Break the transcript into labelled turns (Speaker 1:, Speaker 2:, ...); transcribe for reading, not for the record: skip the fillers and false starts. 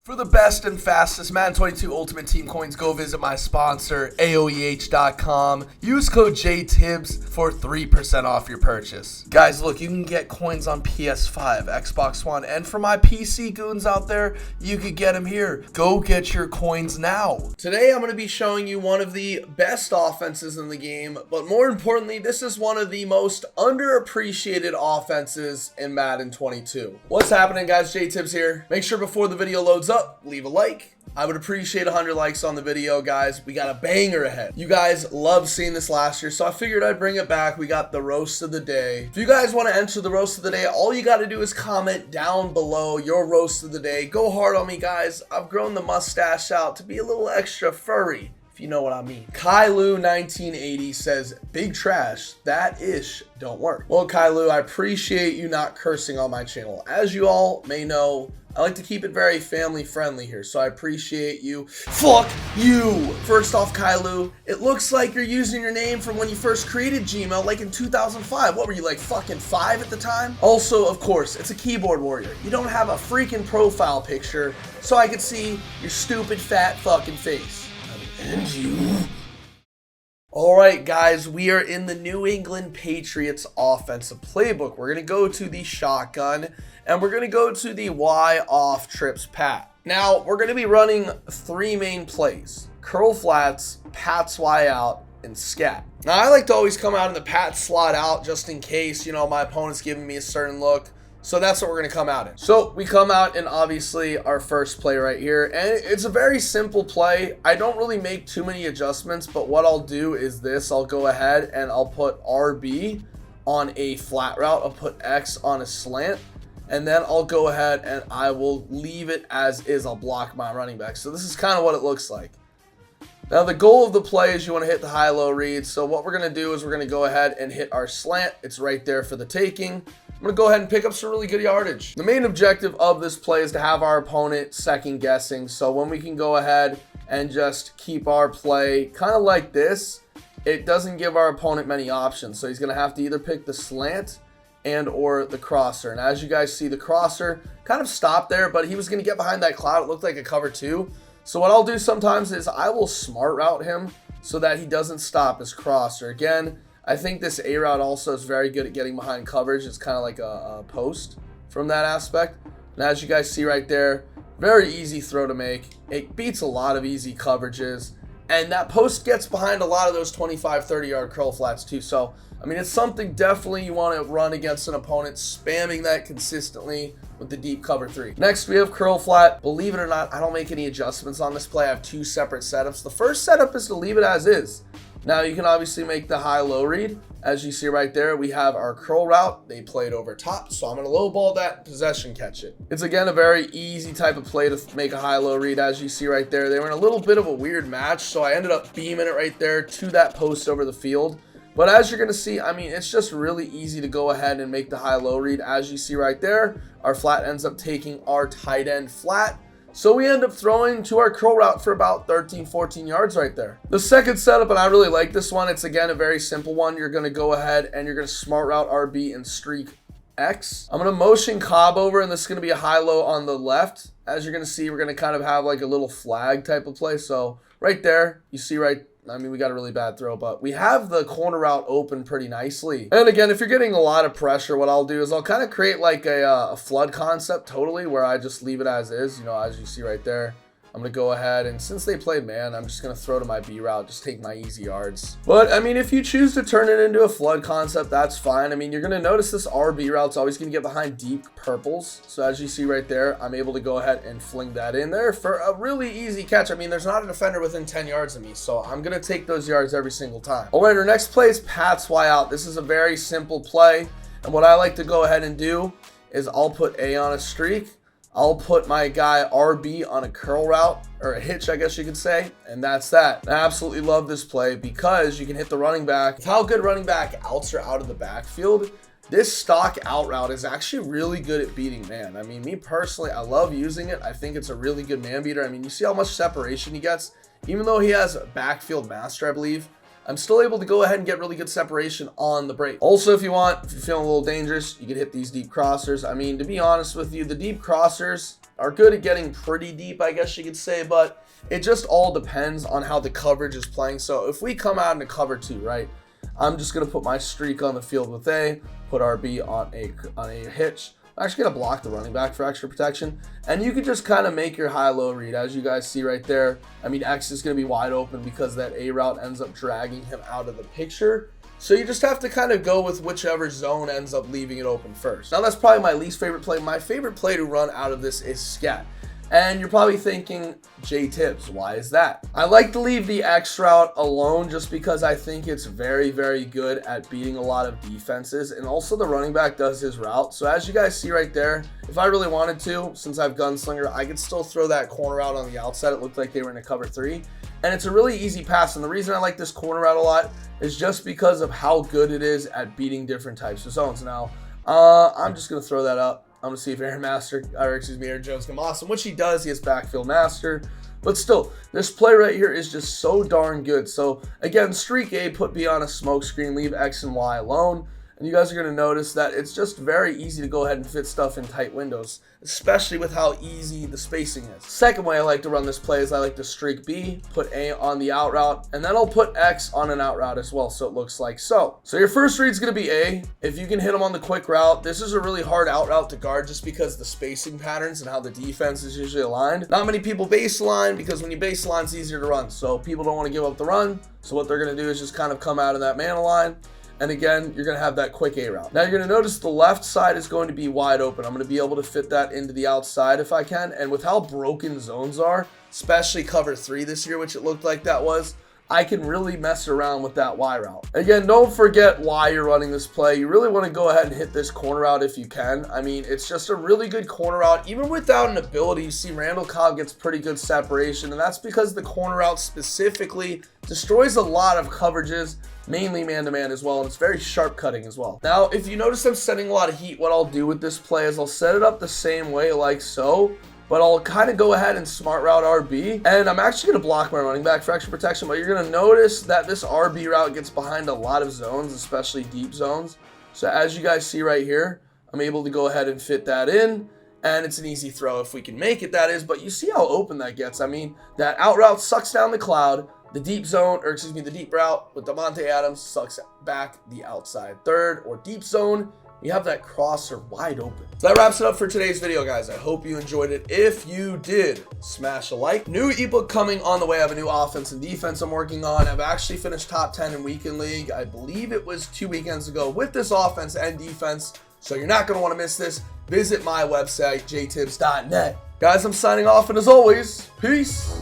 Speaker 1: For the best and fastest Madden 22 Ultimate Team coins, go visit my sponsor, AOEH.com. Use code JTibbs for 3% off your purchase. Guys, look, you can get coins on PS5, Xbox One, and for my PC goons out there, you could get them here. Go get your coins now. Today, I'm going to be showing you one of the best offenses in the game, but more importantly, this is one of the most underappreciated offenses in Madden 22. What's happening, guys? JTibbs here. Make sure before the video loads up, leave a like. I would appreciate 100 likes on the video, guys. We got a banger ahead. You guys loved seeing this last year, so I figured I'd bring it back. We got the roast of the day. If you guys want to enter the roast of the day, all you got to do is comment down below your roast of the day. Go hard on me, guys. I've grown the mustache out to be a little extra furry, if you know what I mean. Kylu1980 says, big trash, that ish don't work. Well, Kylu, I appreciate you not cursing on my channel. As you all may know, I like to keep it very family friendly here, so I appreciate you. Fuck you! First off, Kylu, it looks like you're using your name from when you first created Gmail, like in 2005. What were you, like fucking 5 at the time? Also, of course, it's a keyboard warrior. You don't have a freaking profile picture, so I could see your stupid fat fucking face. And you. Alright guys, we are in the New England Patriots offensive playbook. We're going to go to the shotgun, and we're going to go to the Y off trips pat. Now, we're going to be running 3 main plays: curl flats, pats Y out, and scat. Now, I like to always come out in the pat slot out just in case, you know, my opponent's giving me a certain look. So that's what we're going to come out in. So we come out in obviously our first play right here, and it's a very simple play. I don't really make too many adjustments, but what I'll do is this. I'll go ahead and I'll put RB on a flat route. I'll put X on a slant, and then I'll go ahead and I will leave it as is. I'll block my running back. So this is kind of what it looks like. Now, the goal of the play is you want to hit the high-low read. So what we're going to do is we're going to go ahead and hit our slant. It's right there for the taking. I'm going to go ahead and pick up some really good yardage. The main objective of this play is to have our opponent second guessing. So when we can go ahead and just keep our play kind of like this, it doesn't give our opponent many options. So he's going to have to either pick the slant and or the crosser. And as you guys see, the crosser kind of stopped there, but he was going to get behind that cloud. It looked like a cover 2. So what I'll do sometimes is I will smart route him so that he doesn't stop his crosser. Again, I think this A route also is very good at getting behind coverage. It's kind of like a post from that aspect. And as you guys see right there, very easy throw to make. It beats a lot of easy coverages. And that post gets behind a lot of those 25, 30-yard curl flats too. So, I mean, it's something definitely you want to run against an opponent, spamming that consistently with the deep cover 3. Next, we have curl flat. Believe it or not, I don't make any adjustments on this play. I have 2 separate setups. The first setup is to leave it as is. Now, you can obviously make the high-low read. As you see right there, we have our curl route. They played over top, so I'm going to low ball that, possession catch it. It's, again, a very easy type of play to make a high-low read. As you see right there, they were in a little bit of a weird match, so I ended up beaming it right there to that post over the field. But as you're going to see, I mean, it's just really easy to go ahead and make the high-low read. As you see right there, our flat ends up taking our tight end flat. So we end up throwing to our curl route for about 13, 14 yards right there. The second setup, and I really like this one, it's again a very simple one. You're going to go ahead and you're going to smart route RB and streak X. I'm going to motion Cobb over, and this is going to be a high-low on the left. As you're going to see, we're going to kind of have like a little flag type of play. So right there, you see right, I mean, we got a really bad throw, but we have the corner route open pretty nicely. And again, if you're getting a lot of pressure, what I'll do is I'll kind of create like a flood concept totally, where I just leave it as is, you know, as you see right there. I'm going to go ahead, and since they played man, I'm just going to throw to my B route, just take my easy yards. But, I mean, if you choose to turn it into a flood concept, that's fine. I mean, you're going to notice this RB route's always going to get behind deep purples. So, as you see right there, I'm able to go ahead and fling that in there for a really easy catch. I mean, there's not a defender within 10 yards of me, so I'm going to take those yards every single time. All right, our next play is Pats Y out. This is a very simple play, and what I like to go ahead and do is I'll put A on a streak. I'll put my guy RB on a curl route, or a hitch, I guess you could say, and that's that. I absolutely love this play because you can hit the running back. With how good running back outs are out of the backfield, this stock out route is actually really good at beating man. I mean, me personally, I love using it. I think it's a really good man beater. I mean, you see how much separation he gets? Even though he has a backfield master, I believe, I'm still able to go ahead and get really good separation on the break. Also, if you're feeling a little dangerous, you can hit these deep crossers. I mean, to be honest with you, the deep crossers are good at getting pretty deep, I guess you could say, but it just all depends on how the coverage is playing. So if we come out into cover 2, right, I'm just going to put my streak on the field with A, put RB on a hitch. I'm actually going to block the running back for extra protection. And you can just kind of make your high-low read, as you guys see right there. I mean, X is going to be wide open because that A route ends up dragging him out of the picture. So you just have to kind of go with whichever zone ends up leaving it open first. Now, that's probably my least favorite play. My favorite play to run out of this is scat. And you're probably thinking, JTibbs, why is that? I like to leave the X route alone just because I think it's very, very good at beating a lot of defenses. And also the running back does his route. So as you guys see right there, if I really wanted to, since I have Gunslinger, I could still throw that corner out on the outside. It looked like they were in a cover 3. And it's a really easy pass. And the reason I like this corner route a lot is just because of how good it is at beating different types of zones. Now, I'm just going to throw that up. I'm going to see if Aaron Jones can awesome, which he does. He has backfield master. But still, this play right here is just so darn good. So, again, streak A, put B on a smoke screen, leave X and Y alone. And you guys are going to notice that it's just very easy to go ahead and fit stuff in tight windows, especially with how easy the spacing is. Second way I like to run this play is I like to streak B, put A on the out route, and then I'll put X on an out route as well, so it looks like so. So your first read is going to be A. If you can hit him on the quick route, this is a really hard out route to guard just because the spacing patterns and how the defense is usually aligned. Not many people baseline because when you baseline, it's easier to run. So people don't want to give up the run. So what they're going to do is just kind of come out of that man line. And again, you're going to have that quick A route. Now you're going to notice the left side is going to be wide open. I'm going to be able to fit that into the outside if I can. And with how broken zones are, especially cover 3 this year, which it looked like that was, I can really mess around with that Y route. Again, don't forget why you're running this play. You really want to go ahead and hit this corner route if you can. I mean, it's just a really good corner route. Even without an ability, you see Randall Cobb gets pretty good separation, and that's because the corner route specifically destroys a lot of coverages, mainly man-to-man as well, and it's very sharp cutting as well. Now, if you notice I'm sending a lot of heat, what I'll do with this play is I'll set it up the same way like so, but I'll kind of go ahead and smart route RB, and I'm actually going to block my running back for extra protection, but you're going to notice that this RB route gets behind a lot of zones, especially deep zones. So as you guys see right here, I'm able to go ahead and fit that in, and it's an easy throw if we can make it, that is, but you see how open that gets. I mean, that out route sucks down the cloud. The deep zone, or excuse me, the deep route with Davante Adams sucks back the outside third or deep zone. You have that crosser wide open. So that wraps it up for today's video, guys. I hope you enjoyed it. If you did, smash a like. New ebook coming on the way. I have a new offense and defense I'm working on. I've actually finished top 10 in weekend league. I believe it was 2 weekends ago with this offense and defense. So you're not going to want to miss this. Visit my website, jtibbs.net. Guys, I'm signing off, and as always, peace.